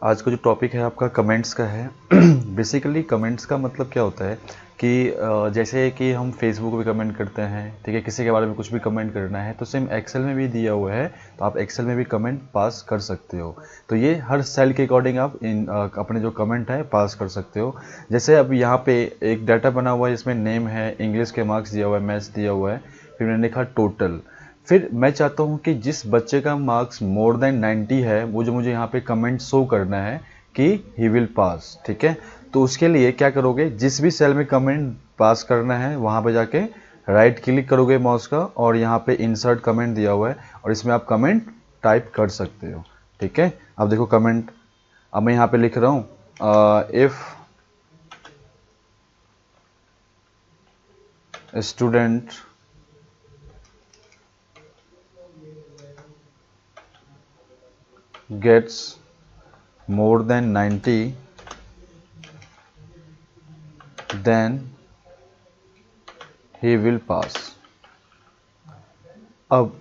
आज का जो टॉपिक है आपका कमेंट्स का है। बेसिकली कमेंट्स का मतलब क्या होता है कि जैसे कि हम फेसबुक पे कमेंट करते हैं, ठीक है, किसी के बारे में कुछ भी कमेंट करना है तो सेम एक्सेल में भी दिया हुआ है, तो आप एक्सेल में भी कमेंट पास कर सकते हो। तो ये हर सेल के अकॉर्डिंग आप अपने जो कमेंट है पास कर सकते हो। जैसे अब यहाँ पे एक डाटा बना हुआ है, इसमें नेम है, इंग्लिश के मार्क्स दिया हुआ है, मैथ्स दिया हुआ है, फिर मैंने लिखा टोटल। फिर मैं चाहता हूँ कि जिस बच्चे का मार्क्स मोर देन 90 है, वो जो मुझे यहाँ पे कमेंट शो करना है कि ही विल पास, ठीक है। तो उसके लिए क्या करोगे, जिस भी सेल में कमेंट पास करना है वहाँ पे जाके राइट क्लिक करोगे माउस का, और यहाँ पे इंसर्ट कमेंट दिया हुआ है और इसमें आप कमेंट टाइप कर सकते हो, ठीक है। अब देखो कमेंट, अब मैं यहाँ पे लिख रहा हूँ if student gets more than 90 then he will pass। अब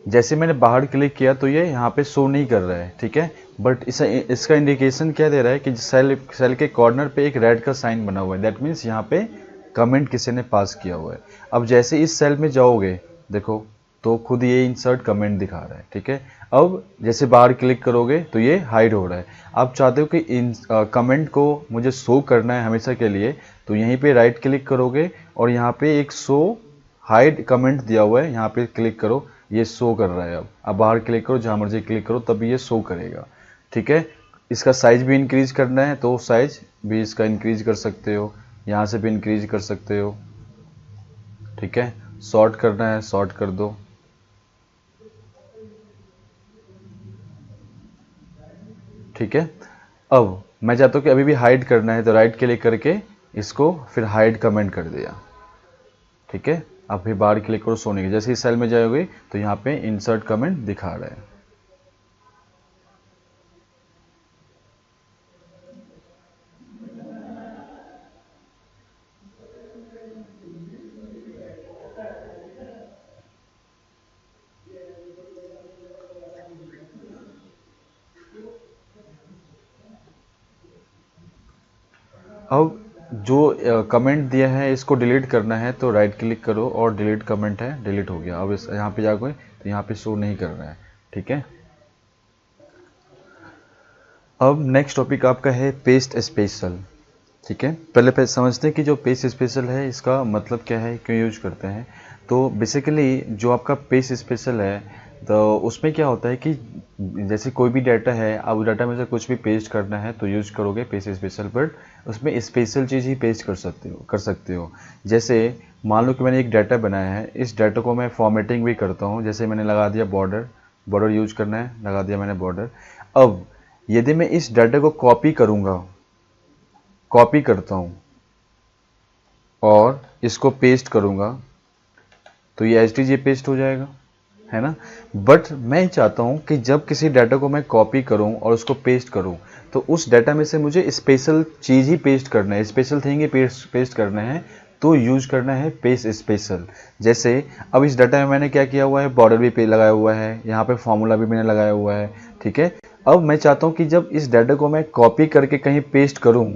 जैसे मैंने बाहर क्लिक किया तो ये यहाँ पे शो नहीं कर रहा है, ठीक है। बट इसका इंडिकेशन क्या दे रहा है कि सेल के कॉर्नर पे एक रेड का साइन बना हुआ है, दैट मीन्स यहाँ पे कमेंट किसी ने पास किया हुआ है। अब जैसे इस सेल में जाओगे देखो, तो खुद ये इंसर्ट कमेंट दिखा रहा है, ठीक है। अब जैसे बाहर क्लिक करोगे तो ये हाइड हो रहा है। आप चाहते हो कि इन कमेंट को मुझे शो करना है हमेशा के लिए, तो यहीं पे राइट क्लिक करोगे और यहाँ पे एक शो हाइड कमेंट दिया हुआ है, यहाँ पे क्लिक करो, ये शो कर रहा है। अब बाहर क्लिक करो, जहाँ मर्जी क्लिक करो, तब ये शो करेगा, ठीक है। इसका साइज भी इंक्रीज करना है तो साइज भी इसका इंक्रीज कर सकते हो, यहाँ से भी इंक्रीज कर सकते हो, ठीक है। शॉर्ट करना है शॉर्ट कर दो, ठीक है। अब मैं चाहता हूँ कि अभी भी हाइड करना है, तो राइट क्लिक करके इसको फिर हाइड कमेंट कर दिया, ठीक है। अब फिर बाहर क्लिक करो सोने की, जैसे इस सेल में जाओगे तो यहाँ पे इंसर्ट कमेंट दिखा रहा है। अब जो कमेंट दिया है इसको डिलीट करना है, तो राइट क्लिक करो और डिलीट कमेंट है, डिलीट हो गया। अब इस यहाँ पे जाओगे तो यहाँ पे शो नहीं कर रहा है, ठीक है। अब नेक्स्ट टॉपिक आपका है पेस्ट स्पेशल, ठीक है। पहले समझते हैं कि जो पेस्ट स्पेशल है इसका मतलब क्या है, क्यों यूज करते हैं। तो बेसिकली जो आपका पेस्ट स्पेशल है, तो उसमें क्या होता है कि जैसे कोई भी डाटा है, आप उस डाटा में से कुछ भी पेस्ट करना है तो यूज करोगे पेस्ट स्पेशल, बट उसमें स्पेशल चीज़ ही पेस्ट कर सकते हो। जैसे मान लो कि मैंने एक डाटा बनाया है, इस डाटा को मैं फॉर्मेटिंग भी करता हूँ। जैसे मैंने लगा दिया बॉर्डर, बॉर्डर यूज करना है, लगा दिया मैंने बॉर्डर। अब यदि मैं इस डाटा को कॉपी करूँगा, कॉपी करता हूँ और इसको पेस्ट करूँगा, तो ये एच पेस्ट हो जाएगा, है ना। बट मैं चाहता हूं कि जब किसी डाटा को मैं कॉपी करूं और उसको पेस्ट करूं, तो उस डाटा में से मुझे स्पेशल चीज ही पेस्ट करना है, स्पेशल थिंग ही पेस्ट करना है, तो यूज करना है पेस्ट स्पेशल। जैसे अब इस डाटा में मैंने क्या किया हुआ है, बॉर्डर भी पे लगाया हुआ है, यहाँ पे फॉर्मूला भी मैंने लगाया हुआ है, ठीक है। अब मैं चाहता हूं कि जब इस डाटा को मैं कॉपी करके कहीं पेस्ट करूं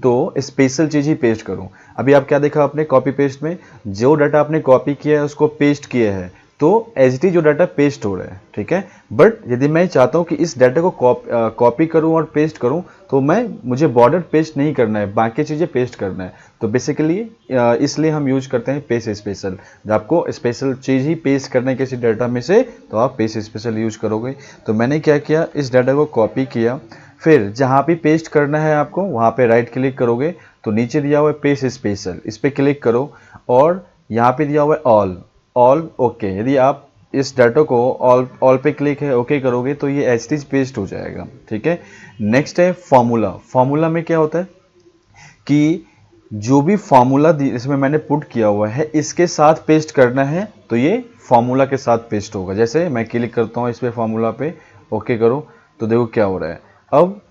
तो स्पेशल चीज ही पेस्ट करूं। अभी आप क्या देखा आपने कॉपी पेस्ट में, जो डाटा आपने कॉपी किया है उसको पेस्ट किया है, तो एच जो डाटा पेस्ट हो रहा है, ठीक है। बट यदि मैं चाहता हूं कि इस डाटा को कॉपी करूं और पेस्ट करूं, तो मुझे बॉर्डर पेस्ट नहीं करना है, बाकी चीजें पेस्ट करना है। तो बेसिकली इसलिए हम यूज करते हैं पेस्ट स्पेशल। जब आपको स्पेशल चीज ही पेस्ट करना है किसी डाटा में से, तो आप पेस्ट स्पेशल यूज करोगे। तो मैंने क्या किया, इस डाटा को कॉपी किया, फिर जहां भी पेस्ट करना है आपको वहां पे राइट क्लिक करोगे, तो नीचे दिया हुआ है पेस्ट स्पेशल, इस पे क्लिक करो और यहाँ पे दिया हुआ है ऑल, ऑल ओके। यदि आप इस डाटा को ऑल ऑल पे क्लिक है ओके करोगे तो ये एच पेस्ट हो जाएगा, ठीक है। नेक्स्ट है फॉर्मूला। फॉर्मूला में क्या होता है कि जो भी फॉर्मूला इसमें मैंने पुट किया हुआ है इसके साथ पेस्ट करना है, तो ये फॉर्मूला के साथ पेस्ट होगा। जैसे मैं क्लिक करता हूँ इस पे फॉर्मूला पे, ओके करो, तो देखो क्या हो रहा है। अब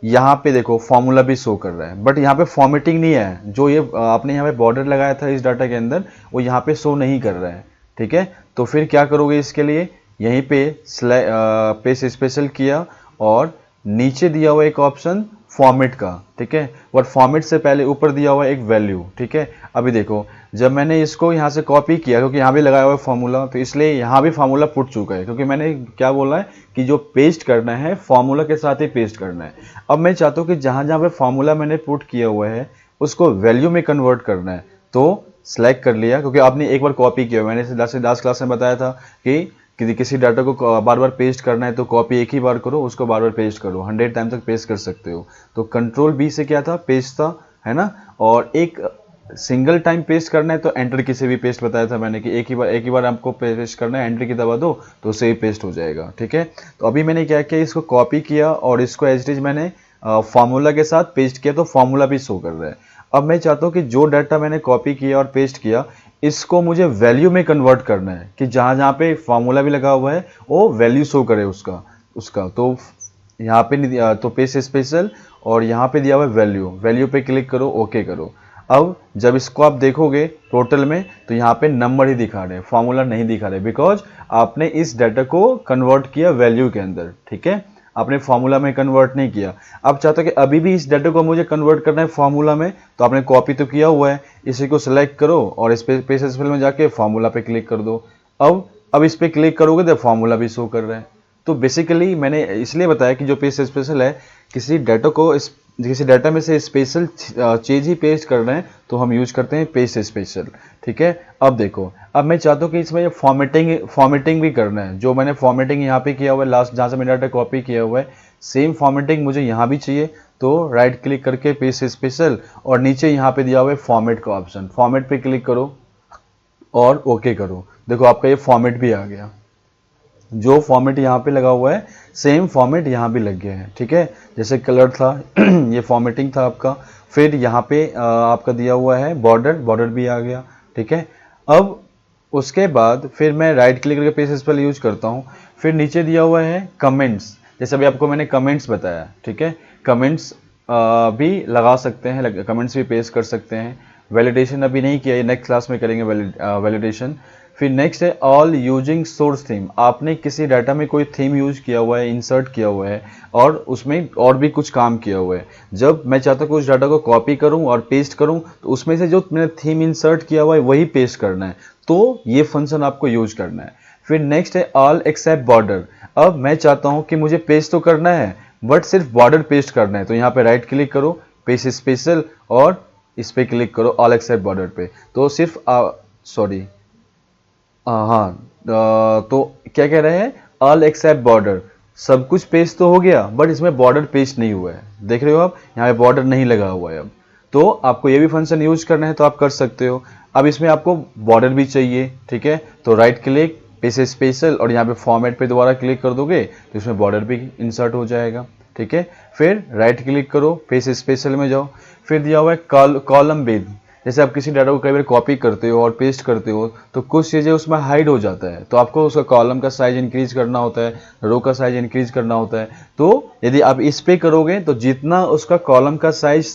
यहाँ पे देखो फॉर्मूला भी शो कर रहा है, बट यहाँ पे फॉर्मेटिंग नहीं है। जो ये आपने यहाँ पे बॉर्डर लगाया था इस डाटा के अंदर, वो यहाँ पे शो नहीं कर रहा है, ठीक है। तो फिर क्या करोगे इसके लिए, यहीं पे पेस्ट स्पेशल किया और नीचे दिया हुआ एक ऑप्शन फॉर्मेट का, ठीक है, और फॉर्मेट से पहले ऊपर दिया हुआ एक वैल्यू, ठीक है। अभी देखो जब मैंने इसको यहाँ से कॉपी किया, क्योंकि यहाँ भी लगाया हुआ है फॉर्मूला, तो इसलिए यहाँ भी फार्मूला पुट चुका है, क्योंकि मैंने क्या बोला है कि जो पेस्ट करना है फॉर्मूला के साथ ही पेस्ट करना है। अब मैं चाहता हूँ कि जहाँ जहाँ पे फॉर्मूला मैंने पुट किया हुआ है उसको वैल्यू में कन्वर्ट करना है, तो सिलेक्ट कर लिया, क्योंकि आपने एक बार कॉपी किया, मैंने लास्ट क्लास में बताया था कि किसी डाटा को बार बार पेस्ट करना है तो कॉपी एक ही बार करो, उसको बार बार पेस्ट करो, 100 टाइम तक पेस्ट कर सकते हो। तो कंट्रोल बी से क्या था, पेस्ट था, है ना। और एक सिंगल टाइम पेस्ट करना है तो एंटर की से भी पेस्ट बताया था मैंने कि एक ही बार आपको पेस्ट करना है, एंटर की दबा दो तो उससे ही पेस्ट हो जाएगा, ठीक है। तो अभी मैंने क्या किया, इसको कॉपी किया और इसको एज इट इज मैंने फॉर्मूला के साथ पेस्ट किया, तो फॉर्मूला भी शो कर रहा है। अब मैं चाहता हूँ कि जो डाटा मैंने कॉपी किया और पेस्ट किया इसको मुझे वैल्यू में कन्वर्ट करना है, कि जहाँ जहाँ पे फॉर्मूला भी लगा हुआ है वो वैल्यू शो करे उसका। तो यहाँ पे नहीं दिया तो पेस्ट स्पेशल, और यहाँ पे दिया हुआ है वैल्यू पे क्लिक करो, ओके करो। अब जब इसको आप देखोगे टोटल में तो यहाँ पे नंबर ही दिखा रहे हैं, फॉर्मूला नहीं दिखा रहे, बिकॉज आपने इस डाटा को कन्वर्ट किया वैल्यू के अंदर, ठीक है, आपने फॉर्मूला में कन्वर्ट नहीं किया। अब चाहता कि अभी भी इस डाटा को मुझे कन्वर्ट करना है फॉर्मूला में, तो आपने कॉपी तो किया हुआ है, इसी को सिलेक्ट करो और इस पे पेस्ट स्पेशल में जाके फॉर्मूला पे क्लिक कर दो। अब इस पे क्लिक करोगे तो फॉर्मूला भी शो कर रहा है। तो बेसिकली मैंने इसलिए बताया कि जो पेस्ट स्पेशल है, किसी डाटा में से स्पेशल चीज ही पेस्ट करना है तो हम यूज करते हैं पेस्ट स्पेशल, ठीक है। अब देखो, अब मैं चाहता हूँ कि इसमें फॉर्मेटिंग भी करना है। जो मैंने फॉर्मेटिंग यहाँ पे किया हुआ है, लास्ट जहाँ से मैंने डाटा कॉपी किया हुआ है, सेम फॉर्मेटिंग मुझे यहाँ भी चाहिए। तो राइट क्लिक करके पेस्ट स्पेशल और नीचे यहाँ पे दिया हुआ है फॉर्मेट का ऑप्शन, फॉर्मेट पे क्लिक करो और ओके करो। देखो आपका ये फॉर्मेट भी आ गया, जो फॉर्मेट यहाँ पे लगा हुआ है सेम फॉर्मेट यहाँ भी लग गया है, ठीक है। जैसे कलर था ये फॉर्मेटिंग था आपका, फिर यहाँ पे आपका दिया हुआ है बॉर्डर भी आ गया, ठीक है। अब उसके बाद फिर मैं राइट क्लिक करके पेज स्पेशल यूज करता हूँ। फिर नीचे दिया हुआ है कमेंट्स, जैसे अभी आपको मैंने कमेंट्स बताया, ठीक है। कमेंट्स भी लगा सकते हैं, कमेंट्स भी पेस्ट कर सकते हैं। वैलिडेशन अभी नहीं किया, ये नेक्स्ट क्लास में करेंगे वैलिडेशन। फिर नेक्स्ट है ऑल यूजिंग सोर्स थीम, आपने किसी डाटा में कोई थीम यूज किया हुआ है, इंसर्ट किया हुआ है और उसमें और भी कुछ काम किया हुआ है। जब मैं चाहता हूँ कि उस डाटा को कॉपी करूं और पेस्ट करूं तो उसमें से जो मैंने थीम इंसर्ट किया हुआ है वही पेस्ट करना है, तो ये फंक्शन आपको यूज करना है। फिर नेक्स्ट है ऑल एक्सेप्ट बॉर्डर, अब मैं चाहता हूं कि मुझे पेस्ट तो करना है बट सिर्फ बॉर्डर पेस्ट करना है, तो यहाँ पे राइट क्लिक करो, पेस्ट स्पेशल और इस पे क्लिक करो ऑल एक्सेप्ट बॉर्डर पे, तो सिर्फ तो क्या कह रहे हैं, ऑल एक्सेप्ट बॉर्डर, सब कुछ पेस्ट तो हो गया बट इसमें बॉर्डर पेस्ट नहीं हुआ है, देख रहे हो आप यहाँ पे बॉर्डर नहीं लगा हुआ है। अब तो आपको ये भी फंक्शन यूज करना है तो आप कर सकते हो। अब इसमें आपको बॉर्डर भी चाहिए, ठीक है, तो राइट क्लिक पेस्ट स्पेशल और यहाँ पे फॉर्मेट पे दोबारा क्लिक कर दोगे तो इसमें बॉर्डर भी इंसर्ट हो जाएगा, ठीक है। फिर राइट क्लिक करो, पेस्ट स्पेशल में जाओ, फिर दिया हुआ है कॉलम बेद, जैसे आप किसी डाटा को कई बार कॉपी करते हो और पेस्ट करते हो तो कुछ चीज़ें उसमें हाइड हो जाता है, तो आपको उसका कॉलम का साइज इंक्रीज करना होता है, रो का साइज इंक्रीज करना होता है। तो यदि आप इस पे करोगे तो जितना उसका कॉलम का साइज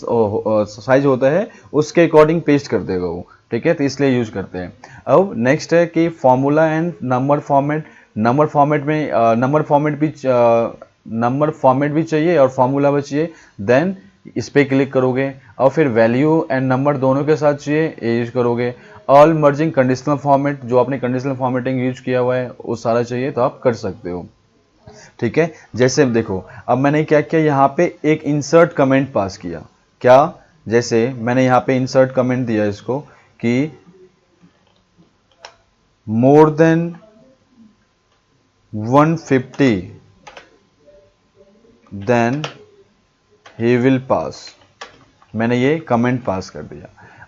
होता है उसके अकॉर्डिंग पेस्ट कर देगा वो, ठीक है, तो इसलिए यूज करते हैं। अब नेक्स्ट है कि फॉर्मूला एंड नंबर फॉर्मेट में नंबर फॉर्मेट भी चाहिए और फॉर्मूला भी चाहिए। देन इस पे क्लिक करोगे और फिर वैल्यू एंड नंबर दोनों के साथ चाहिए, ये यूज करोगे। ऑल मर्जिंग कंडीशनल फॉर्मेट, जो आपने कंडीशनल फॉर्मेटिंग यूज किया हुआ है वो सारा चाहिए तो आप कर सकते हो, ठीक है। जैसे देखो अब मैंने क्या किया, यहाँ पे एक इंसर्ट कमेंट पास किया, क्या, जैसे मैंने यहाँ पे इंसर्ट कमेंट दिया इसको कि more than 150 then he will pass, मैंने ये कमेंट पास कर दिया।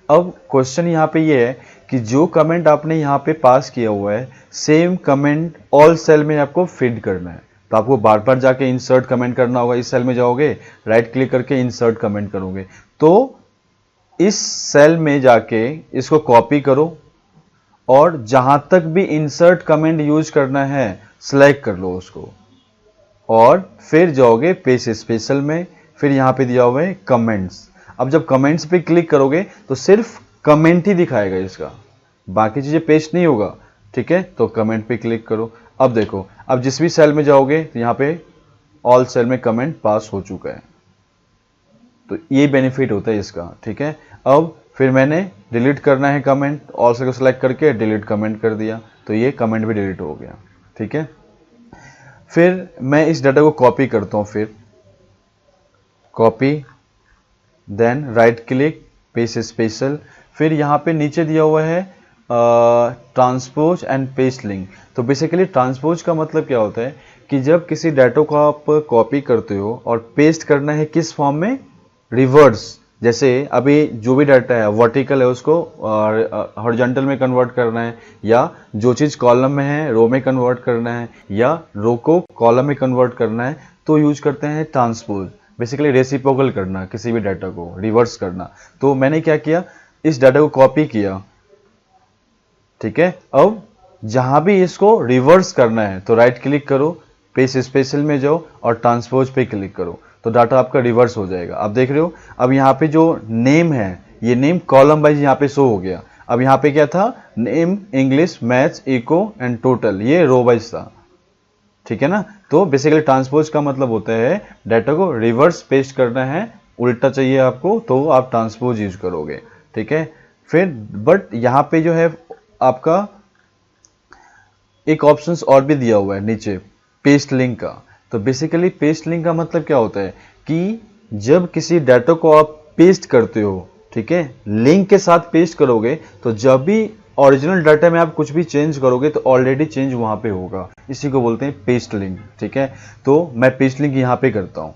अब क्वेश्चन यहाँ पे ये है कि जो कमेंट आपने यहाँ पे पास किया हुआ है सेम कमेंट ऑल सेल में आपको फीड करना है, तो आपको बार बार जाके इंसर्ट कमेंट करना होगा। इस सेल में जाओगे, राइट क्लिक करके इंसर्ट कमेंट करोगे, तो इस सेल में जाके इसको कॉपी करो और जहां तक भी इंसर्ट कमेंट यूज करना है सिलेक्ट कर लो उसको, और फिर जाओगे पेज स्पेशल में, फिर यहां पे दिया हुआ है कमेंट्स। अब जब कमेंट्स पे क्लिक करोगे तो सिर्फ कमेंट ही दिखाएगा इसका, बाकी चीजें पेस्ट नहीं होगा, ठीक है। तो कमेंट पे क्लिक करो। अब देखो, अब जिस भी सेल में जाओगे तो यहाँ पे ऑल सेल में कमेंट पास हो चुका है। तो ये बेनिफिट होता है इसका, ठीक है। अब फिर मैंने डिलीट करना है कमेंट, ऑल सेल को सिलेक्ट करके डिलीट कमेंट कर दिया, तो ये कमेंट भी डिलीट हो गया, ठीक है। फिर मैं इस डाटा को कॉपी करता हूं, फिर copy, then right click, paste special, फिर यहाँ पे नीचे दिया हुआ है ट्रांसपोज एंड पेस्ट लिंक। तो बेसिकली ट्रांसपोज का मतलब क्या होता है कि जब किसी डाटा को आप कॉपी करते हो और पेस्ट करना है किस फॉर्म में, रिवर्स। जैसे अभी जो भी डाटा है वर्टिकल है उसको हॉरिजॉन्टल में कन्वर्ट करना है, या जो चीज़ कॉलम में है रो में कन्वर्ट करना है, या रो को कॉलम में कन्वर्ट करना है, तो यूज करते हैं ट्रांसपोज। बेसिकली रेसिप्रोकल करना, किसी भी डाटा को रिवर्स करना। तो मैंने क्या किया, इस डाटा को कॉपी किया, ठीक है। अब जहां भी इसको रिवर्स करना है तो राइट क्लिक करो, पेस्ट स्पेशल में जाओ और ट्रांसपोज पे क्लिक करो, तो डाटा आपका रिवर्स हो जाएगा। आप देख रहे हो, अब यहाँ पे जो नेम है, ये नेम कॉलम वाइज यहाँ पे शो हो गया। अब यहाँ पे क्या था, name, English, maths, eco and total, ये रो वाइज था, ठीक है ना। तो बेसिकली ट्रांसपोज का मतलब होता है डाटा को रिवर्स पेस्ट करना है, उल्टा चाहिए आपको तो आप ट्रांसपोज यूज करोगे, ठीक है। फिर बट यहाँ पे जो है आपका एक ऑप्शंस और भी दिया हुआ है नीचे, पेस्ट लिंक का। तो बेसिकली पेस्ट लिंक का मतलब क्या होता है कि जब किसी डाटा को आप पेस्ट करते हो, ठीक है, लिंक के साथ पेस्ट करोगे, तो जब भी ओरिजिनल डाटा में आप कुछ भी चेंज करोगे तो ऑलरेडी चेंज वहां पे होगा, इसी को बोलते हैं पेस्ट लिंक, ठीक है। तो मैं पेस्ट लिंक यहाँ पे करता हूँ,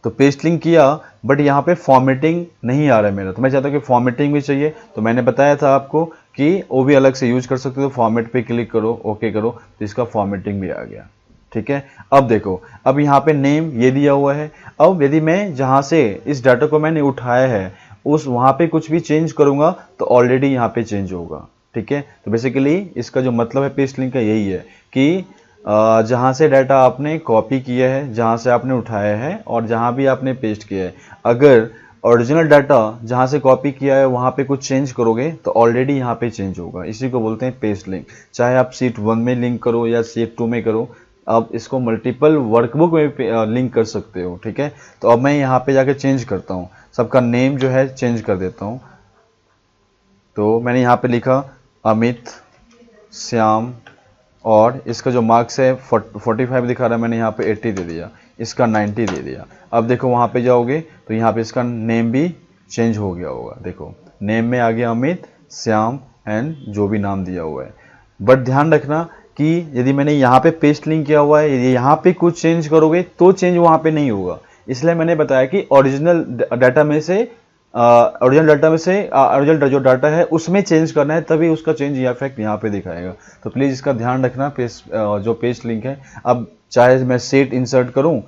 तो पेस्ट लिंक किया, बट यहाँ पे फॉर्मेटिंग नहीं आ रहा है मेरा, तो मैं चाहता हूँ कि फॉर्मेटिंग भी चाहिए। तो मैंने बताया था आपको कि वो भी अलग से यूज कर सकते हो, फॉर्मेट पे क्लिक करो, ओके करो, तो इसका फॉर्मेटिंग भी आ गया, ठीक है। अब देखो, अब यहाँ पे नेम ये दिया हुआ है। अब यदि मैं जहाँ से इस डाटा को मैंने उठाया है उस वहाँ पे कुछ भी चेंज करूंगा तो ऑलरेडी यहाँ पे चेंज होगा, ठीक है। तो बेसिकली इसका जो मतलब है पेस्ट लिंक का यही है कि जहाँ से डाटा आपने कॉपी किया है, जहाँ से आपने उठाया है और जहाँ भी आपने पेस्ट किया है, अगर ओरिजिनल डाटा जहाँ से कॉपी किया है वहाँ पे कुछ चेंज करोगे तो ऑलरेडी यहाँ पे चेंज होगा, इसी को बोलते हैं पेस्ट लिंक। चाहे आप शीट 1 में लिंक करो या शीट 2 में करो, आप इसको मल्टीपल वर्कबुक में लिंक कर सकते हो, ठीक है। तो अब मैं यहाँ पे जाके चेंज करता हूँ, सबका नेम जो है चेंज कर देता हूँ। तो मैंने यहाँ पे लिखा अमित, श्याम, और इसका जो मार्क्स है 45 दिखा रहा है, मैंने यहाँ पे 80 दे दिया, इसका 90 दे दिया। अब देखो वहाँ पे जाओगे तो यहाँ पे इसका नेम भी चेंज हो गया होगा, देखो नेम में आ गया अमित, श्याम एंड जो भी नाम दिया हुआ है। बट ध्यान रखना कि यदि मैंने यहाँ पे पेस्ट लिंक किया हुआ है, यदि यहाँ पे कुछ चेंज करोगे तो चेंज वहाँ पे नहीं होगा। इसलिए मैंने बताया कि ओरिजिनल डाटा में से ओरिजिनल जो डाटा है उसमें चेंज करना है, तभी उसका चेंज या इफेक्ट यहाँ पे दिखाएगा। तो प्लीज़ इसका ध्यान रखना, जो पेस्ट लिंक है। अब चाहे मैं सीट इंसर्ट करूँ,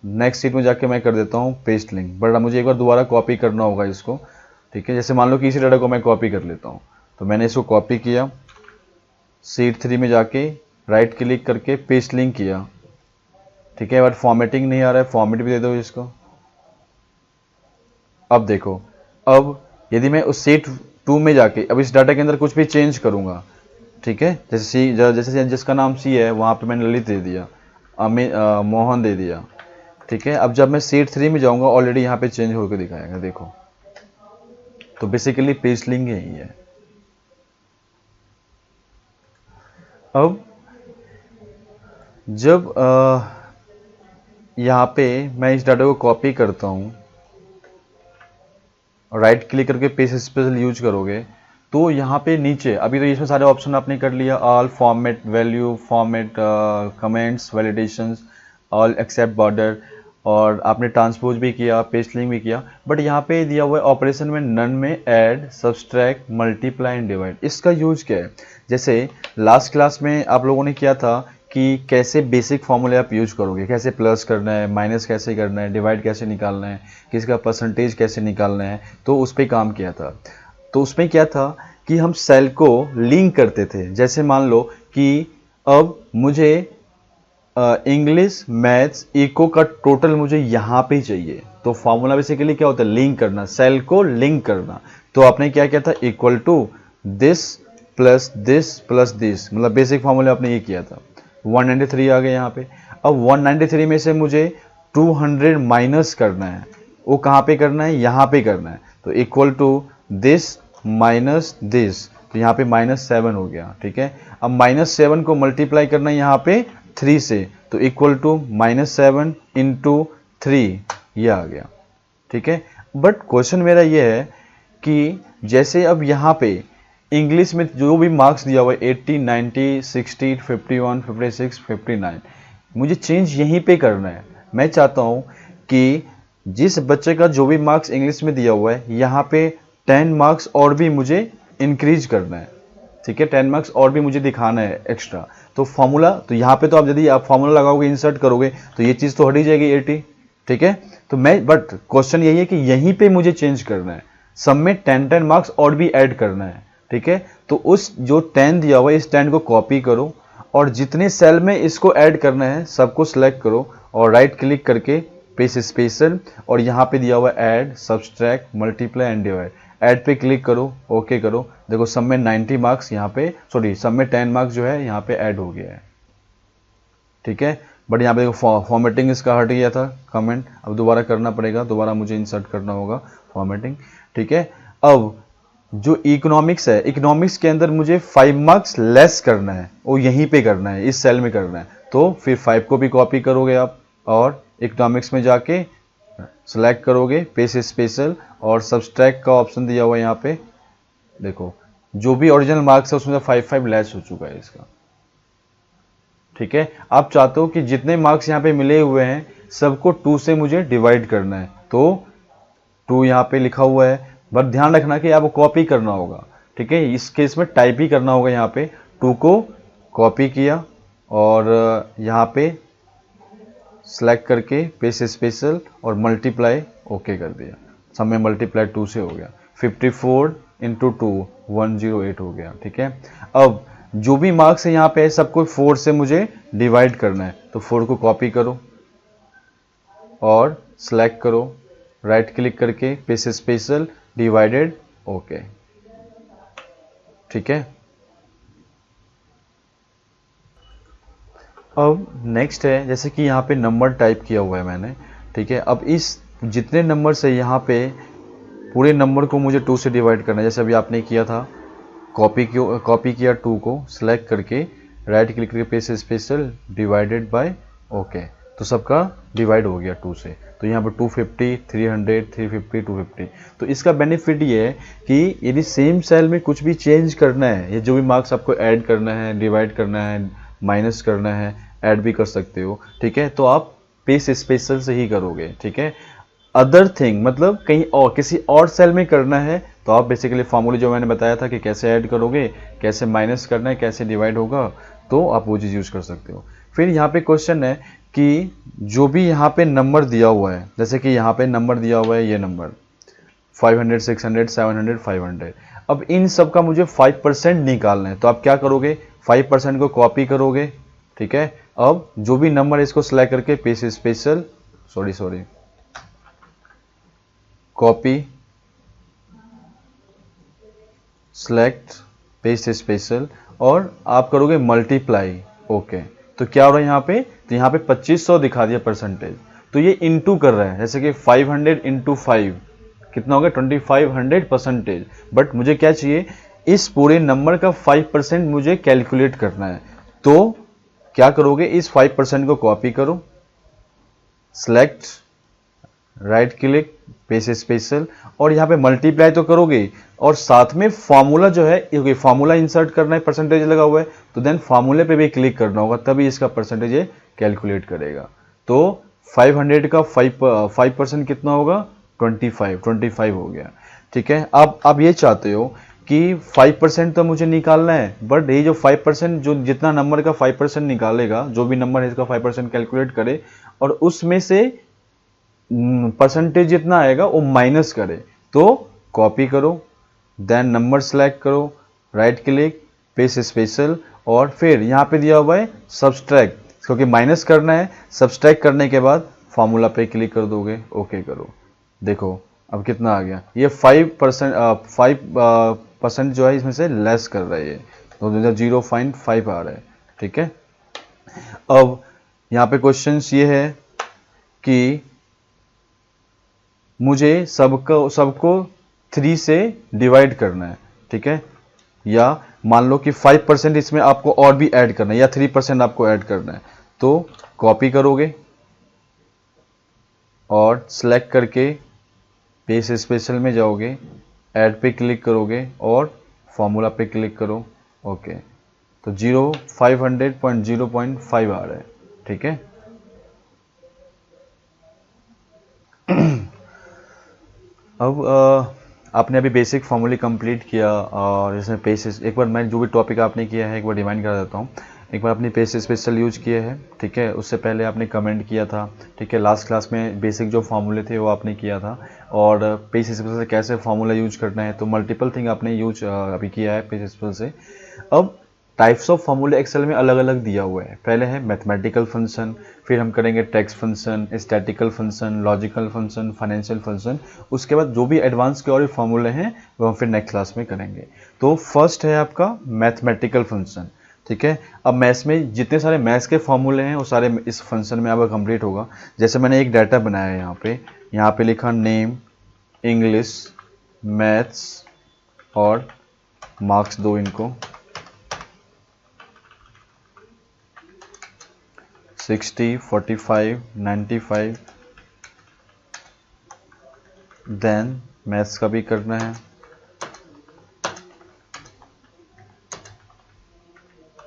नेक्स्ट सीट में जाके मैं कर देता हूँ पेस्ट लिंक, बट मुझे एक बार दोबारा कॉपी करना होगा इसको, ठीक है। जैसे मान लो कि इसी डाटा को मैं कॉपी कर लेता हूँ, तो मैंने इसको कॉपी किया, सीट 3 में जाके राइट क्लिक करके पेस्ट लिंक किया, ठीक है। बट फॉर्मेटिंग नहीं आ रहा है, फॉर्मेट भी दे दो इसको। अब देखो, अब यदि मैं उस सीट 2 में जाके अब इस डाटा के अंदर कुछ भी चेंज करूंगा, ठीक है, जैसे जिसका नाम सी है वहां पे मैंने ललित दे दिया, मोहन दे दिया, ठीक है। अब जब मैं सीट 3 में जाऊंगा ऑलरेडी यहाँ पे चेंज होकर दिखाएगा, देखो। तो बेसिकली पेस्ट लिंक यही है। अब जब यहाँ पे मैं इस डाटा को कॉपी करता हूं, राइट क्लिक करके पेस्ट स्पेशल यूज करोगे, तो यहाँ पे नीचे अभी तो इसमें सारे ऑप्शन आपने कर लिया, all, format, value, format, comments, validations, all except border, और आपने ट्रांसपोज भी किया, पेस्ट लिंक भी किया। बट यहाँ पे दिया हुआ है ऑपरेशन में नन में add, subtract, multiply and divide. इसका यूज क्या है, जैसे लास्ट क्लास में आप लोगों ने किया था कि कैसे बेसिक फॉर्मूले आप यूज करोगे, कैसे प्लस करना है, माइनस कैसे करना है, डिवाइड कैसे निकालना है, किसका परसेंटेज कैसे निकालना है, तो उस पर काम किया था। तो उसमें क्या था कि हम सेल को लिंक करते थे। जैसे मान लो कि अब मुझे इंग्लिश, मैथ्स, इको का टोटल मुझे यहाँ पे चाहिए, तो फॉर्मूला बेसिकली क्या होता है, लिंक करना, सेल को लिंक करना। तो आपने क्या किया था, equal to this plus this, मतलब बेसिक फॉर्मूला आपने ये किया था। 193 आ गया यहाँ पे। अब 193 में से मुझे 200 माइनस करना है, वो कहाँ पे करना है, यहाँ पे करना है। तो equal to this minus this, तो यहाँ पे -7 हो गया, ठीक है। अब -7 को मल्टीप्लाई करना है यहाँ पे 3 से, तो इक्वल टू -7 इंटू 3, ये आ गया, ठीक है। बट क्वेश्चन मेरा ये है कि जैसे अब यहाँ पे इंग्लिश में जो भी मार्क्स दिया हुआ है 80, 90, 60, 51, 56, 59, मुझे चेंज यहीं पे करना है। मैं चाहता हूँ कि जिस बच्चे का जो भी मार्क्स इंग्लिश में दिया हुआ है, यहाँ पे 10 मार्क्स और भी मुझे इंक्रीज करना है, ठीक है। 10 मार्क्स और भी मुझे दिखाना है एक्स्ट्रा। तो फॉर्मूला, तो यहाँ पे तो आप यदि आप फॉर्मूला लगाओगे, इंसर्ट करोगे, तो ये चीज़ तो हट ही जाएगी 80, ठीक है। तो मैं, बट क्वेश्चन यही है कि यहीं पे मुझे चेंज करना है, सब में 10 मार्क्स और भी ऐड करना है, ठीक है। तो उस जो 10 दिया हुआ है, इस 10 को कॉपी करो और जितने सेल में इसको ऐड करना है सबको सिलेक्ट करो और राइट क्लिक करके पेस्ट स्पेशल, और यहाँ पे दिया हुआ है add, subtract, multiply and divide, add पे क्लिक करो, ओके करो। देखो सब में 90 मार्क्स यहाँ पे, सॉरी सब में 10 मार्क्स जो है यहाँ पे ऐड हो गया है, ठीक है। बट यहाँ पे देखो फॉर्मेटिंग इसका हट गया था कमेंट, अब दोबारा करना पड़ेगा, दोबारा मुझे इंसर्ट करना होगा फॉर्मेटिंग, ठीक है। अब जो इकोनॉमिक्स है, इकोनॉमिक्स के अंदर मुझे 5 मार्क्स लेस करना है, वो यहीं पे करना है, इस सेल में करना है। तो फिर 5 को भी कॉपी करोगे आप और इकोनॉमिक्स में जाके सेलेक्ट करोगे पेस्ट स्पेशल, और सब्सट्रैक्ट का ऑप्शन दिया हुआ है यहाँ पे। देखो जो भी ओरिजिनल मार्क्स है उसमें 5 लेस हो चुका है इसका, ठीक है। आप चाहते हो कि जितने मार्क्स यहाँ पे मिले हुए हैं सबको 2 से मुझे डिवाइड करना है, तो 2 यहाँ पे लिखा हुआ है, बट ध्यान रखना कि आपको कॉपी करना होगा, ठीक है। इस केस में टाइप ही करना होगा, यहाँ पे 2 को कॉपी किया और यहाँ पे सेलेक्ट करके पेस्ट स्पेशल और मल्टीप्लाई ओके कर दिया, सब में मल्टीप्लाई 2 से हो गया। 54 इंटू 2 108 हो गया, ठीक है। अब जो भी मार्क्स है यहाँ पे सबको 4 से मुझे डिवाइड करना है, तो 4 को कॉपी करो और सेलेक्ट करो, राइट क्लिक करके पेस्ट स्पेशल डिवाइडेड ओके, ठीक है। अब नेक्स्ट है, जैसे कि यहाँ पे नंबर टाइप किया हुआ है मैंने, ठीक है। अब इस जितने नंबर से यहाँ पे पूरे नंबर को मुझे 2 से डिवाइड करना है, जैसे अभी आपने किया था, कॉपी किया 2 को सेलेक्ट करके राइट क्लिक करके paste special divided by okay, तो सबका डिवाइड हो गया 2 से। तो यहाँ पर 250, 300, 350, 250। तो इसका बेनिफिट ये है कि यदि सेम सेल में कुछ भी चेंज करना है, ये जो भी मार्क्स आपको ऐड करना है, डिवाइड करना है, माइनस करना है, ऐड भी कर सकते हो, ठीक है। तो आप पेस्ट स्पेशल से ही करोगे, ठीक है। अदर थिंग मतलब कहीं और किसी और सेल में करना है, तो आप बेसिकली फॉर्मूले जो मैंने बताया था कि कैसे ऐड करोगे, कैसे माइनस करना है, कैसे डिवाइड होगा, तो आप वो चीज़ यूज कर सकते हो। फिर यहाँ पे क्वेश्चन है कि जो भी यहाँ पे नंबर दिया हुआ है, जैसे कि यहाँ पे नंबर दिया हुआ है, ये नंबर 500, 600, 700, 500, अब इन सब का मुझे 5% निकालना है। तो आप क्या करोगे, 5% को कॉपी करोगे, ठीक है। अब जो भी नंबर है इसको सिलेक्ट करके paste special, sorry copy, select paste special, और आप करोगे मल्टीप्लाई ओके। तो क्या हो रहा है यहाँ पे, तो यहाँ पे 2500 दिखा दिया परसेंटेज, तो ये इंटू कर रहा है, जैसे कि 500 इंटू 5 कितना हो गया 2500 परसेंटेज। बट मुझे क्या चाहिए, इस पूरे नंबर का 5% मुझे कैलकुलेट करना है। तो क्या करोगे, इस 5% को कॉपी करो, select, right click, paste special, और यहाँ पे मल्टीप्लाई तो करोगे, और साथ में फॉर्मूला जो है, क्योंकि फॉर्मूला इंसर्ट करना है, परसेंटेज लगा हुआ है, तो देन फॉर्मूले पे भी क्लिक करना होगा, तभी इसका परसेंटेज ये कैलकुलेट करेगा। तो 500 का 5% कितना होगा, 25 हो गया, ठीक है। अब आप ये चाहते हो कि 5% तो मुझे निकालना है, बट ये जो 5%, जो जितना नंबर का 5% निकालेगा, जो भी नंबर है इसका 5% कैलकुलेट करे, और उसमें से परसेंटेज जितना आएगा वो माइनस करे। तो कॉपी करो, देन नंबर सेलेक्ट करो, राइट क्लिक, पेस्ट स्पेशल, और फिर यहाँ पे दिया हुआ है सब्सट्रैक्ट, क्योंकि माइनस करना है। सब्सट्रैक्ट करने के बाद फॉर्मूला पे क्लिक कर दोगे, ओके करो। देखो अब कितना आ गया, ये 5% जो है इसमें से लेस कर रहा है, ये तो 0.5 आ रहा है, ठीक है। अब यहाँ पे क्वेश्चन ये है कि मुझे सबको 3 से डिवाइड करना है, ठीक है, या मान लो कि 5% इसमें आपको और भी ऐड करना है या 3% आपको ऐड करना है, तो कॉपी करोगे और सिलेक्ट करके पेस्ट स्पेशल में जाओगे, ऐड पे क्लिक करोगे और फॉर्मूला पे क्लिक करो। ओके, तो 500.0.5 आ रहा है, ठीक है। अब आपने अभी बेसिक फॉर्मूले कंप्लीट किया और इसमें पेस्ट, एक बार मैं जो भी टॉपिक आपने किया है एक बार रिमाइंड करा देता हूँ। एक बार आपने पेस्ट स्पेशल यूज किया है, ठीक है, उससे पहले आपने कमेंट किया था, ठीक है, लास्ट क्लास में बेसिक जो फॉर्मूले थे वो आपने किया था, और पेस्ट स्पेशल से कैसे फॉर्मूला यूज करना है, तो मल्टीपल थिंग आपने यूज अभी किया है पेस्ट स्पेशल से। अब टाइप्स ऑफ फॉर्मूले एक्सेल में अलग अलग दिया हुआ है। पहले है मैथमेटिकल फंक्शन, फिर हम करेंगे text function, statistical function, logical function, financial function. उसके बाद जो भी एडवांस के और भी फॉर्मूले हैं वो हम फिर नेक्स्ट क्लास में करेंगे। तो फर्स्ट है आपका मैथमेटिकल फंक्शन, ठीक है। अब मैथ्स में जितने सारे मैथ्स के फॉर्मूले हैं वो सारे इस फंक्शन में आपका कंप्लीट होगा। जैसे मैंने एक डाटा बनाया है यहाँ पे लिखा नेम, इंग्लिश, मैथ्स और मार्क्स दो इनको, 60, 45, 95, देन मैथ्स का भी करना है।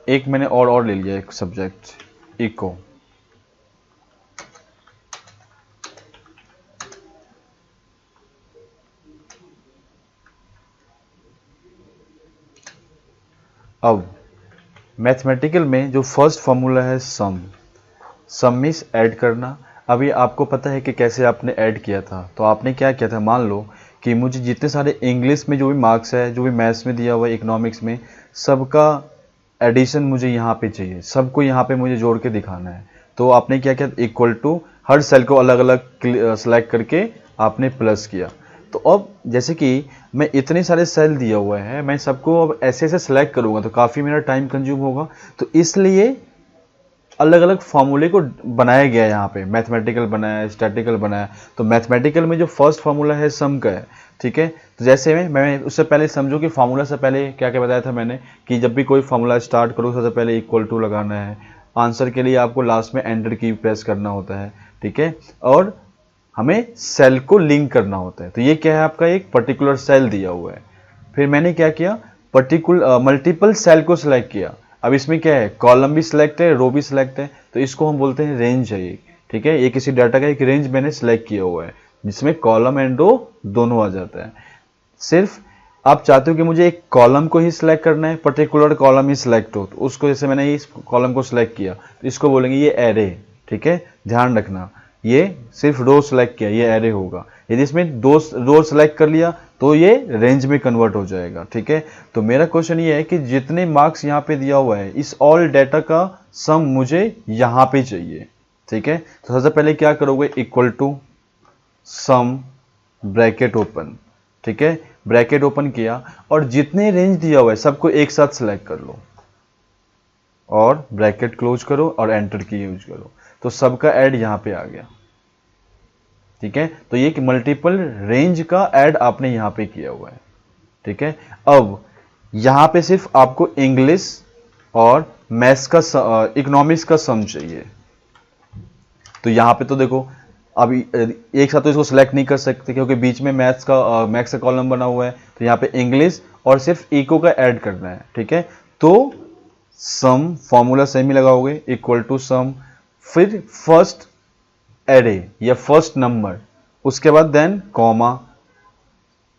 एक मैंने और ले लिया एक सब्जेक्ट इको, अब मैथमेटिकल में जो फर्स्ट फॉर्मूला है सम मीन्स ऐड करना। अभी आपको पता है कि कैसे आपने ऐड किया था, तो आपने क्या किया था, मान लो कि मुझे जितने सारे इंग्लिश में जो भी मार्क्स है, जो भी मैथ्स में दिया हुआ है, इकोनॉमिक्स में, सबका एडिशन मुझे यहाँ पे चाहिए, सबको यहाँ पे मुझे जोड़ के दिखाना है। तो आपने क्या किया, इक्वल टू हर सेल को अलग अलग सेलेक्ट करके आपने प्लस किया। तो अब जैसे कि मैं इतने सारे सेल दिया हुआ है, मैं सबको अब ऐसे ऐसे सेलेक्ट करूंगा तो काफ़ी मेरा टाइम कंज्यूम होगा, तो इसलिए अलग अलग फॉर्मूले को बनाया गया है। यहाँ पे मैथमेटिकल बनाया, स्टैटिकल बनाया। तो मैथमेटिकल में जो फर्स्ट फॉर्मूला है सम का है, ठीक है। तो जैसे मैं उससे पहले समझो कि फॉर्मूला से पहले क्या क्या बताया था मैंने, कि जब भी कोई फॉर्मूला स्टार्ट करो सबसे पहले इक्वल टू लगाना है, आंसर के लिए आपको लास्ट में एंटर की प्रेस करना होता है, ठीक है, और हमें सेल को लिंक करना होता है। तो ये क्या है, आपका एक पर्टिकुलर सेल दिया हुआ है। फिर मैंने क्या किया, मल्टीपल सेल को सिलेक्ट किया। अब इसमें क्या है, कॉलम भी सिलेक्ट है, रो भी सिलेक्ट है, तो इसको हम बोलते हैं रेंज है ये, ठीक है। ये किसी डाटा का एक रेंज मैंने सिलेक्ट किया हुआ है जिसमें कॉलम एंड रो दोनों आ जाता है। सिर्फ आप चाहते हो कि मुझे एक कॉलम को ही सिलेक्ट करना है, पर्टिकुलर कॉलम ही सिलेक्ट हो, तो उसको जैसे मैंने इस कॉलम को सिलेक्ट किया तो इसको बोलेंगे ये एरे, ठीक है। ध्यान रखना, ये सिर्फ रो सिलेक्ट किया, ये एरे होगा। यदि इसमें दो रो सिलेक्ट कर लिया तो ये रेंज में कन्वर्ट हो जाएगा, ठीक है। तो मेरा क्वेश्चन ये है कि जितने मार्क्स यहाँ पे दिया हुआ है इस ऑल डाटा का सम मुझे यहाँ पे चाहिए, ठीक है। तो सबसे पहले क्या करोगे, equal to sum bracket open, ठीक है, ब्रैकेट ओपन किया और जितने रेंज दिया हुआ है सबको एक साथ सिलेक्ट कर लो और ब्रैकेट क्लोज करो और एंटर की यूज करो, तो सबका ऐड यहाँ पे आ गया, ठीक है। तो ये कि मल्टीपल रेंज का ऐड आपने यहां पे किया हुआ है, ठीक है। अब यहां पे सिर्फ आपको इंग्लिश और मैथ्स का इकोनॉमिक्स का सम चाहिए। तो यहां पे तो देखो अभी एक साथ तो इसको सिलेक्ट नहीं कर सकते क्योंकि बीच में मैथ्स का कॉलम बना हुआ है, तो यहां पे इंग्लिश और सिर्फ इको का ऐड करना है, ठीक है। तो सम फॉर्मूला सेम ही लगाओगे, इक्वल टू सम, फिर फर्स्ट एरे या फर्स्ट नंबर, उसके बाद then comma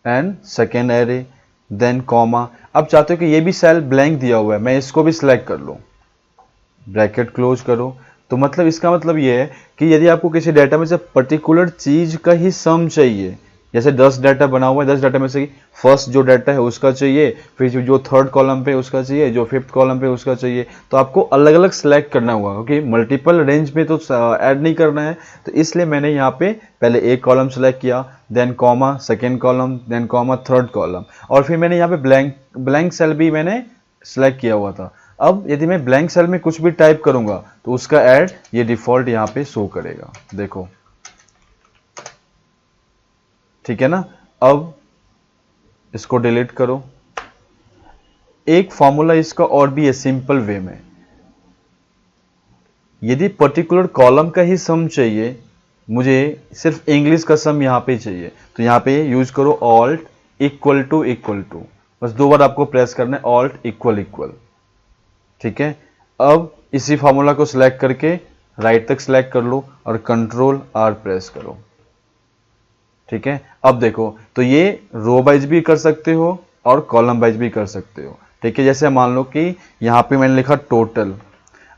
and second array, then comma. अब चाहते हो कि ये भी सेल ब्लैंक दिया हुआ है, मैं इसको भी सिलेक्ट कर लूं, ब्रैकेट क्लोज करो। तो मतलब इसका मतलब ये है कि यदि आपको किसी डाटा में से पर्टिकुलर चीज का ही सम चाहिए, जैसे 10 डाटा बना हुआ है, 10 डाटा में से फर्स्ट जो डाटा है उसका चाहिए, फिर जो थर्ड कॉलम पे उसका चाहिए, जो फिफ्थ कॉलम पे उसका चाहिए, तो आपको अलग अलग सेलेक्ट करना होगा क्योंकि मल्टीपल रेंज में तो ऐड नहीं करना है। तो इसलिए मैंने यहाँ पे पहले एक कॉलम सेलेक्ट किया, then comma second column, then comma third column, और फिर मैंने यहाँ पे ब्लैंक सेल भी मैंने सेलेक्ट किया हुआ था। अब यदि मैं ब्लैंक सेल में कुछ भी टाइप करूंगा तो उसका ऐड ये डिफॉल्ट यहाँ पे शो करेगा, देखो ठीक है ना। अब इसको डिलीट करो। एक फॉर्मूला इसका और भी है सिंपल वे में, यदि पर्टिकुलर कॉलम का ही सम चाहिए, मुझे सिर्फ इंग्लिश का सम यहां पे चाहिए, तो यहां पे यूज करो ऑल्ट इक्वल टू, बस 2 बार आपको प्रेस करना है, ऑल्ट इक्वल इक्वल। ठीक है, अब इसी फॉर्मूला को सिलेक्ट करके राइट तक सिलेक्ट कर लो और कंट्रोल आर प्रेस करो। ठीक है, अब देखो तो ये रो वाइज भी कर सकते हो और कॉलम वाइज भी कर सकते हो। ठीक है, जैसे मान लो कि यहां पे मैंने लिखा टोटल,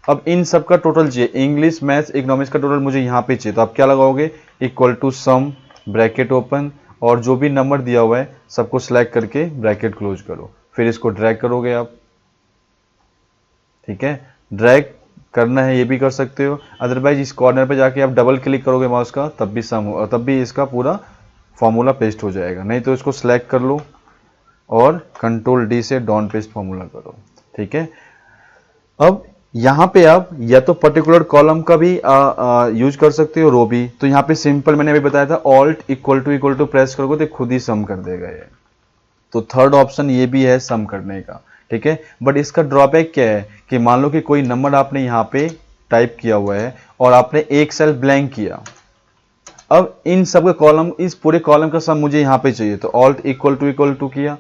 अब इन सब का टोटल चाहिए, इंग्लिश मैथ्स इकोनॉमिक्स का टोटल मुझे यहां पे चाहिए, तो आप क्या लगाओगे, equal to sum bracket open, और जो भी नंबर दिया हुआ है सबको सिलेक्ट करके ब्रैकेट क्लोज करो, फिर इसको ड्रैग करोगे आप। ठीक है, ड्रैग करना है ये भी कर सकते हो, अदरवाइज इस कॉर्नर पे जाके आप डबल क्लिक करोगे माउस का, तब भी सम हो, तब भी इसका पूरा फॉर्मूला पेस्ट हो जाएगा। नहीं तो इसको सिलेक्ट कर लो और कंट्रोल डी से डॉन पेस्ट फॉर्मूला करो। ठीक है, अब यहां पे आप या तो पर्टिकुलर कॉलम का भी यूज कर सकते हो, रो भी। तो यहां पे सिंपल मैंने अभी बताया था, ऑल्ट इक्वल टू प्रेस करोगे तो खुद ही सम कर देगा ये। तो थर्ड ऑप्शन ये भी है सम करने का। ठीक है, बट इसका ड्रॉबैक क्या है कि मान लो कि कोई नंबर आपने यहां पे टाइप किया हुआ है और आपने एक सेल ब्लैंक किया, अब इन सब का कॉलम, इस पूरे कॉलम का सम मुझे यहां पे चाहिए, तो ऑल्ट इक्वल टू किया,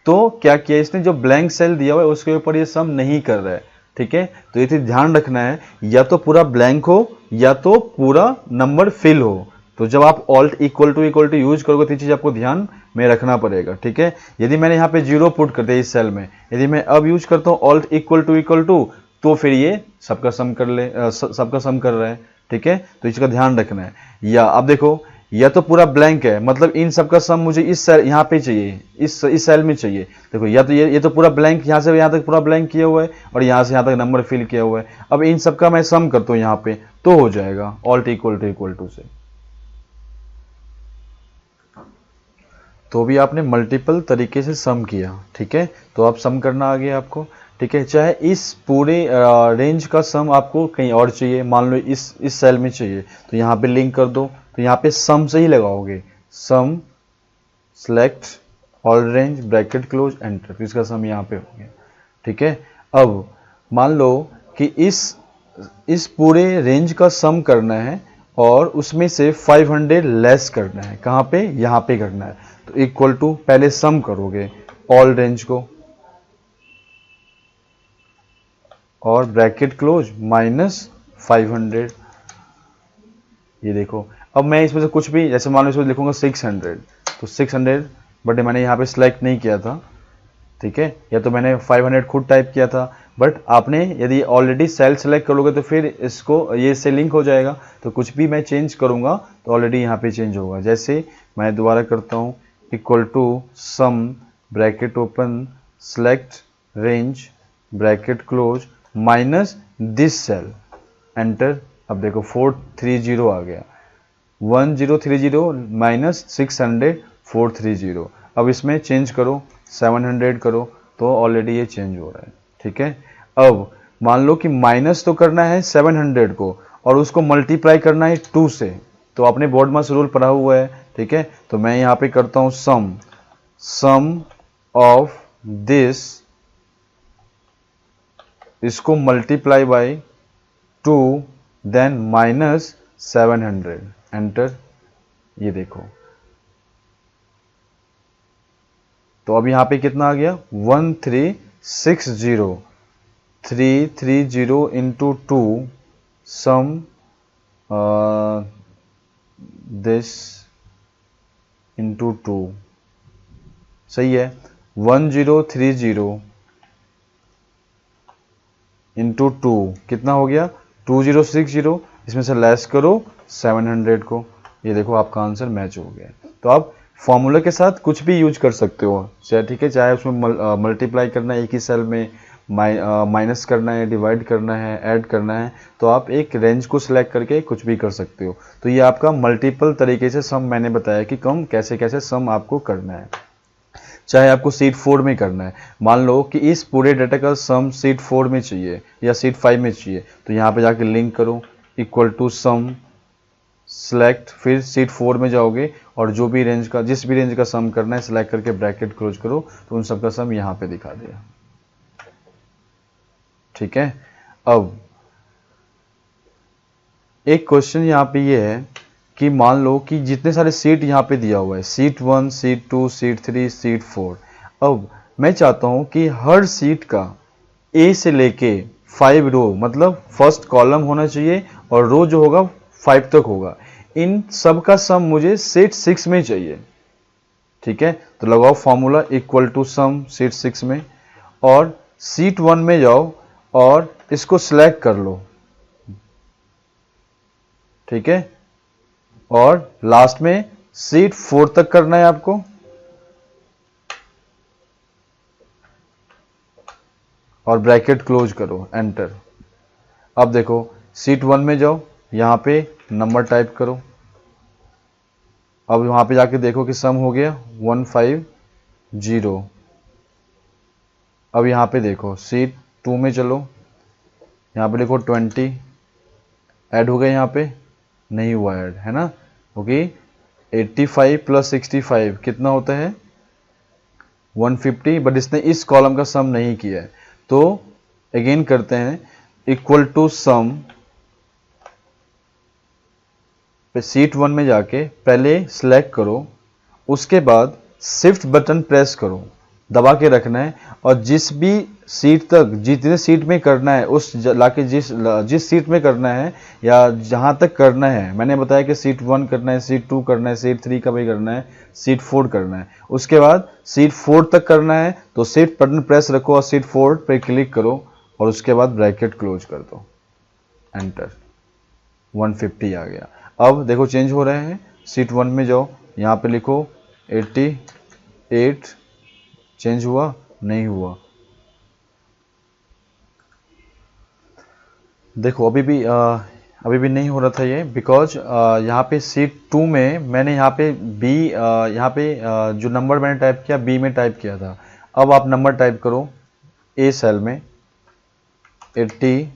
तो क्या किया इसने, जो ब्लैंक सेल दिया हुआ है उसके ऊपर ये सम नहीं कर रहा है। ठीक है, तो ये ध्यान रखना है, या तो पूरा ब्लैंक हो या तो पूरा नंबर फिल हो। तो जब आप ऑल्ट इक्वल टू यूज करोगे तो ये चीज आपको ध्यान में रखना पड़ेगा। ठीक है, यदि मैंने यहाँ पे 0 पुट कर दिया इस सेल में, यदि मैं अब यूज करता हूँ ऑल्ट इक्वल टू तो फिर ये सबका सम कर ले, सबका सम कर रहा है। ठीक है, तो इसका ध्यान रखना है। या अब देखो, या तो पूरा ब्लैंक है, मतलब इन सब का सम मुझे इस सेल यहाँ पे चाहिए, इस सेल में चाहिए। देखो, या तो ये तो पूरा ब्लैंक, यहाँ से यहाँ तक पूरा ब्लैंक किया हुआ है और यहाँ से यहाँ तक नंबर फिल किया हुआ है। अब इन सब का मैं सम करता हूँ यहाँ पे, तो हो जाएगा ऑल्ट इक्वल टू से। तो भी आपने मल्टीपल तरीके से सम किया। ठीक है, तो आप सम करना आ गया आपको। ठीक है, चाहे इस पूरे रेंज का सम आपको कहीं और चाहिए, मान लो इस सेल में चाहिए, तो यहाँ पे लिंक कर दो, तो यहाँ पे सम से ही लगाओगे, sum select all range bracket close enter, तो इसका सम यहाँ पे हो गया। ठीक है, अब मान लो कि इस पूरे रेंज का सम करना है और उसमें से 500 लेस करना है, कहाँ पे, यहाँ पे करना है, तो इक्वल टू पहले सम करोगे ऑल रेंज को और ब्रैकेट क्लोज माइनस 500। ये देखो, अब मैं इसमें से कुछ भी, जैसे मान लो इसमें लिखूंगा 600, तो 600, बट मैंने यहाँ पे सिलेक्ट नहीं किया था। ठीक है, या तो मैंने 500 खुद टाइप किया था, बट आपने यदि ऑलरेडी सेल सेलेक्ट करोगे तो फिर इसको ये से लिंक हो जाएगा, तो कुछ भी मैं चेंज करूंगा तो ऑलरेडी यहाँ पे चेंज होगा। जैसे मैं दोबारा करता हूँ, equal to sum bracket open select range bracket close minus this cell enter. अब देखो 430 आ गया, 1030 माइनस 600 430। अब इसमें चेंज करो 700 करो, तो ऑलरेडी ये चेंज हो रहा है। ठीक है, अब मान लो कि माइनस तो करना है 700 को और उसको मल्टीप्लाई करना है 2 से, तो आपने बोर्ड मास रूल पढ़ा हुआ है। ठीक है, तो मैं यहाँ पे करता हूँ सम ऑफ दिस, इसको multiply by 2 then minus 700 enter. ये देखो, तो अब यहां पे कितना आ गया, 1360, 330 इंटू 2 सम दिस इंटू 2, सही है, 1030 इंटू 2 कितना हो गया, 2060, इसमें से लेस करो 700 को, ये देखो आपका आंसर मैच हो गया। तो आप फॉर्मूला के साथ कुछ भी यूज कर सकते हो, चाहे, ठीक है, चाहे उसमें मल्टीप्लाई करना है एक ही सेल में, माइनस करना है, डिवाइड करना है, ऐड करना है, तो आप एक रेंज को सिलेक्ट करके कुछ भी कर सकते हो। तो ये आपका मल्टीपल तरीके से सम मैंने बताया कि कम कैसे कैसे सम आपको करना है। चाहे आपको सीट 4 में करना है, मान लो कि इस पूरे डाटा का सम सीट 4 में चाहिए या सीट 5 में चाहिए, तो यहाँ पे जाके लिंक करो, इक्वल टू सम सिलेक्ट, फिर सीट 4 में जाओगे और जो भी रेंज का, जिस भी रेंज का सम करना है सिलेक्ट करके ब्रैकेट क्लोज करो, तो उन सब का सम यहाँ पे दिखा दिया। ठीक है। अब एक क्वेश्चन यहाँ पे ये है कि मान लो कि जितने सारे सीट यहाँ पे दिया हुआ है, सीट 1, सीट 2, सीट 3, सीट 4। अब मैं चाहता हूँ कि हर सीट का ए से लेके 5 रो, मतलब फर्स्ट कॉलम होना चाहिए और रो जो होगा 5 तक होगा। इन सब का सम मुझे सीट 6 में चाहिए। ठीक है, तो लगाओ formula equal to sum sheet 6 में, और सीट 1 में जाओ और इसको सिलेक्ट कर लो। ठीक है, और लास्ट में सीट 4 तक करना है आपको। और ब्रैकेट क्लोज करो, एंटर। अब देखो सीट 1 में जाओ, यहां पे नंबर टाइप करो। अब वहां पे जाके देखो कि सम हो गया 150। अब यहां पे देखो सीट 2 में चलो, यहां पे देखो 20 ऐड हो गया, यहां पे नहीं हुआ ऐड, है ना, क्योंकि 85 प्लस 65 कितना होता है 150, बट इसने इस कॉलम का सम नहीं किया है। तो अगेन करते हैं, इक्वल टू सम पे सीट 1 में जाके पहले सिलेक्ट करो, उसके बाद शिफ्ट बटन प्रेस करो, दबा के रखना है, और जिस भी सीट तक, जितने सीट में करना है उस लाके जिस सीट में करना है या जहां तक करना है, मैंने बताया कि सीट 1 करना है, सीट 2 करना है, सीट 3 का भी करना है, सीट 4 करना है, उसके बाद सीट 4 तक करना है, तो शिफ्ट बटन प्रेस रखो और सीट 4 पे क्लिक करो और उसके बाद ब्रैकेट क्लोज कर दो, एंटर। 150 आ गया। अब देखो चेंज हो रहे हैं, सीट 1 में जाओ, यहाँ पे लिखो 88, चेंज हुआ नहीं हुआ। देखो अभी भी नहीं हो रहा था ये, बिकॉज यहाँ पे सीट 2 में मैंने यहाँ पे बी, यहाँ पे जो नंबर मैंने टाइप किया बी में टाइप किया था। अब आप नंबर टाइप करो ए सेल में 80,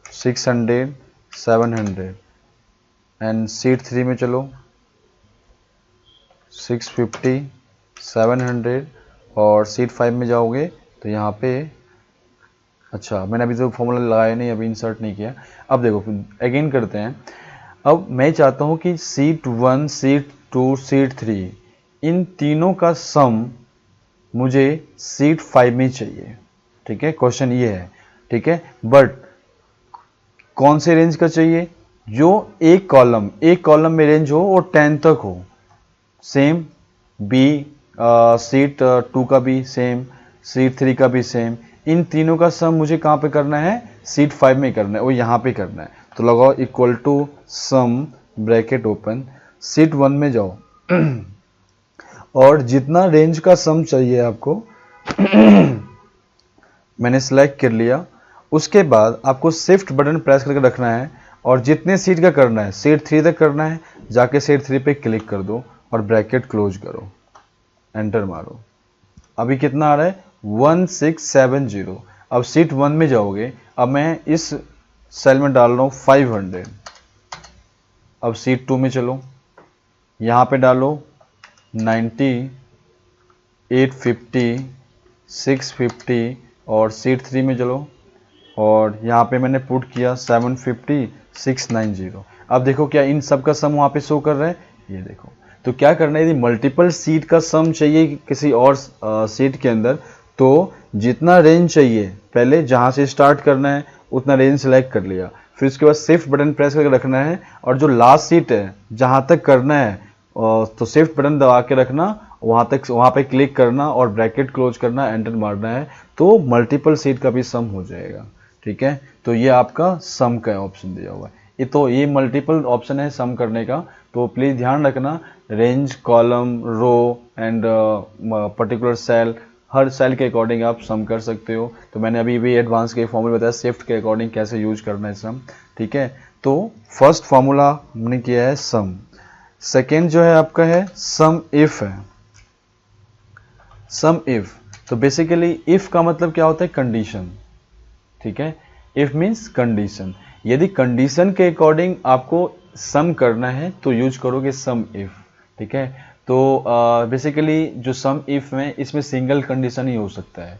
600, 700, एंड सीट 3 में चलो 650, 700, और सीट 5 में जाओगे तो यहाँ पे, अच्छा मैंने अभी तो फॉर्मूला लगाया नहीं, अभी इंसर्ट नहीं किया। अब देखो अगेन करते हैं। अब मैं चाहता हूँ कि सीट 1, सीट 2, सीट 3, इन तीनों का सम मुझे सीट 5 में चाहिए। ठीक है, क्वेश्चन ये है। ठीक है, बट कौन से रेंज का चाहिए, जो एक कॉलम में रेंज हो और 10 तक हो। सेम बी, सीट 2 का भी सेम, सीट 3 का भी सेम, इन तीनों का सम मुझे कहां पे करना है, सीट 5 में करना है, वो यहां पे करना है। तो लगाओ equal to sum, bracket open, sheet 1 में जाओ और जितना रेंज का सम चाहिए आपको मैंने सिलेक्ट कर लिया। उसके बाद आपको शिफ्ट बटन प्रेस करके रखना है और जितने सीट का करना है, सीट 3 तक करना है, जाके सीट 3 पे क्लिक कर दो और ब्रैकेट क्लोज करो, एंटर मारो। अभी कितना आ रहा है 1670। अब सीट 1 में जाओगे, अब मैं इस सेल में डाल रहा हूं 500। अब सीट 2 में चलो, यहां पे डालो 90, 850, 650, और सीट 3 में चलो और यहाँ पे मैंने पुट किया 750, 690। अब देखो क्या इन सब का सम वहाँ पे शो कर रहा है, ये देखो। तो क्या करना है, यदि मल्टीपल सीट का सम चाहिए किसी और सीट के अंदर, तो जितना रेंज चाहिए पहले जहाँ से स्टार्ट करना है उतना रेंज सेलेक्ट कर लिया, फिर उसके बाद शिफ्ट बटन प्रेस करके रखना है, और जो लास्ट सीट है जहाँ तक करना है तो शिफ्ट बटन दबा के रखना, वहाँ पे क्लिक करना और ब्रैकेट क्लोज करना, एंटर मारना है, तो मल्टीपल सीट का भी सम हो जाएगा। ठीक है, तो ये आपका सम का ऑप्शन दिया हुआ है। ये मल्टीपल ऑप्शन है सम करने का, तो प्लीज ध्यान रखना, range, column, row and particular cell, हर सेल के अकॉर्डिंग आप सम कर सकते हो। तो मैंने अभी भी एडवांस के फॉर्मूला बताया शिफ्ट के अकॉर्डिंग कैसे यूज करना है सम। ठीक है, तो फर्स्ट फॉर्मूला हमने किया है सम। सेकेंड जो है आपका है सम इफ है। सम इफ, तो बेसिकली इफ का मतलब क्या होता है, कंडीशन। ठीक है, इफ मीन्स कंडीशन। यदि कंडीशन के अकॉर्डिंग आपको सम करना है तो यूज करोगे सम इफ, ठीक है। तो बेसिकली जो सम इफ में इसमें सिंगल कंडीशन ही हो सकता है।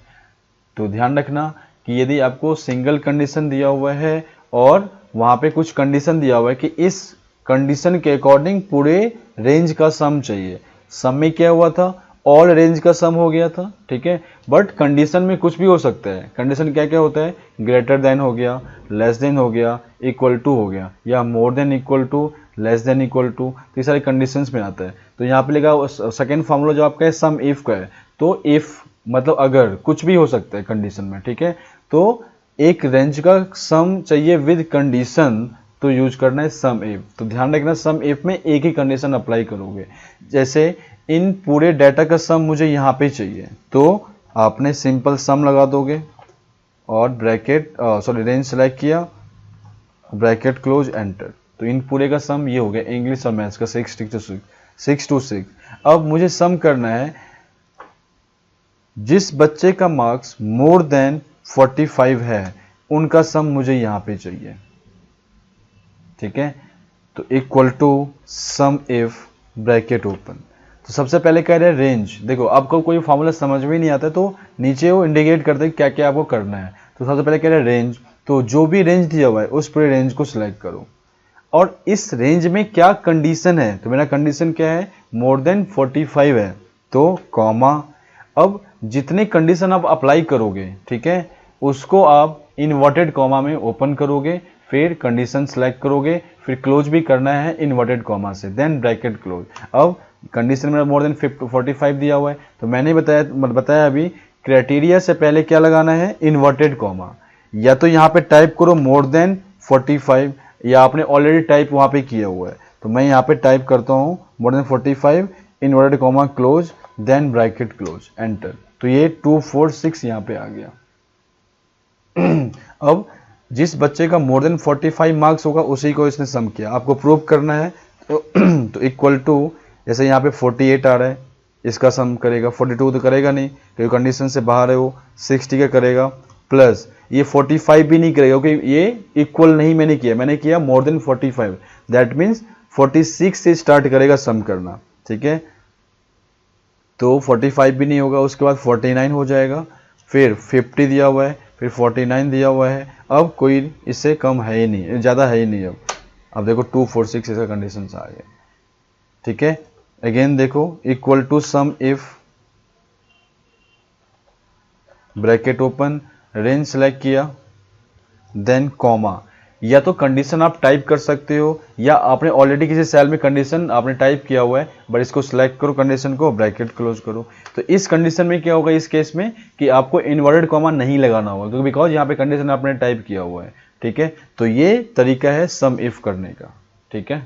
तो ध्यान रखना कि यदि आपको सिंगल कंडीशन दिया हुआ है और वहां पे कुछ कंडीशन दिया हुआ है कि इस कंडीशन के अकॉर्डिंग पूरे रेंज का सम चाहिए। सम में क्या हुआ था, ऑल रेंज का सम हो गया था, ठीक है। बट कंडीशन में कुछ भी हो सकता है। कंडीशन क्या क्या होता है, ग्रेटर देन हो गया, लेस देन हो गया, इक्वल टू हो गया, या more than equal to, less than equal to, तो ये सारे कंडीशंस में आता है। तो यहाँ पे लिखा सेकेंड फॉर्मूला जो आपका है सम इफ का है, तो इफ मतलब अगर, कुछ भी हो सकता है कंडीशन में, ठीक है। तो एक रेंज का सम चाहिए विद कंडीशन, तो यूज करना है सम इफ। तो ध्यान रखना सम इफ में एक ही कंडीशन अप्लाई करोगे। जैसे इन पूरे डाटा का सम मुझे यहाँ पे चाहिए, तो आपने सिंपल सम लगा दोगे और ब्रैकेट रेंज सेलेक्ट किया, ब्रैकेट क्लोज, एंटर। तो इन पूरे का सम ये हो गया, इंग्लिश और मैथ्स का 6 to 6। अब मुझे सम करना है जिस बच्चे का मार्क्स मोर देन 45 है, उनका सम मुझे यहां पे चाहिए, ठीक है। तो equal to sum if, bracket open. तो सबसे पहले कह रहे हैं रेंज। देखो आपको कोई फॉर्मूला समझ में नहीं आता तो नीचे वो इंडिकेट करते हैं क्या क्या आपको करना है। तो सबसे पहले कह रहे हैं रेंज, तो जो भी रेंज दिया हुआ है उस पूरे रेंज को सिलेक्ट करो और इस रेंज में क्या कंडीशन है। तो मेरा कंडीशन क्या है, मोर देन 45 है, तो कॉमा। अब जितने कंडीशन आप अप्लाई करोगे, ठीक है, उसको आप इन्वर्टेड कॉमा में ओपन करोगे, फिर कंडीशन सेलेक्ट करोगे, फिर क्लोज भी करना है इन्वर्टेड कॉमा से, देन ब्रैकेट क्लोज। अब कंडीशन में मोर देन 45 दिया हुआ है, तो मैंने बताया अभी क्राइटेरिया से पहले क्या लगाना है, इन्वर्टेड कॉमा। या तो यहाँ पे टाइप करो मोर देन 45, या आपने ऑलरेडी टाइप वहां पे किया हुआ है। तो मैं यहाँ पे टाइप करता हूँ more than 45, inverted comma, close, then bracket close, enter. तो ये 246 यहाँ पे आ गया। अब जिस बच्चे का मोर देन 45 मार्क्स होगा उसी को इसने सम किया, आपको प्रूव करना है। तो इक्वल टू, जैसे यहाँ पे 48 आ रहा है, इसका सम करेगा। 42 तो करेगा नहीं क्योंकि कंडीशन से बाहर है वो, 60 का करेगा, प्लस ये 45 भी नहीं करेगा क्योंकि ये इक्वल नहीं मैंने किया, मैंने किया मोर देन 45, दैट मीन्स 46 से स्टार्ट करेगा सम करना, ठीक है। तो 45 भी नहीं होगा, उसके बाद 49 हो जाएगा, फिर 50 दिया हुआ है, फिर 49 दिया हुआ है। अब कोई इससे कम है ही नहीं, ज़्यादा है ही नहीं। अब देखो 246 इसका कंडीशन आ गया, ठीक है। अगेन देखो equal to sum if, bracket open, range select किया, देन कॉमा। या तो कंडीशन आप टाइप कर सकते हो या आपने ऑलरेडी किसी सेल में कंडीशन आपने टाइप किया हुआ है, बट इसको सिलेक्ट करो कंडीशन को, ब्रैकेट क्लोज करो। तो इस कंडीशन में क्या होगा इस केस में कि आपको इन्वर्टेड कॉमा नहीं लगाना होगा क्योंकि बिकॉज यहाँ पे कंडीशन आपने टाइप किया हुआ है, ठीक है। तो ये तरीका है सम इफ करने का, ठीक है।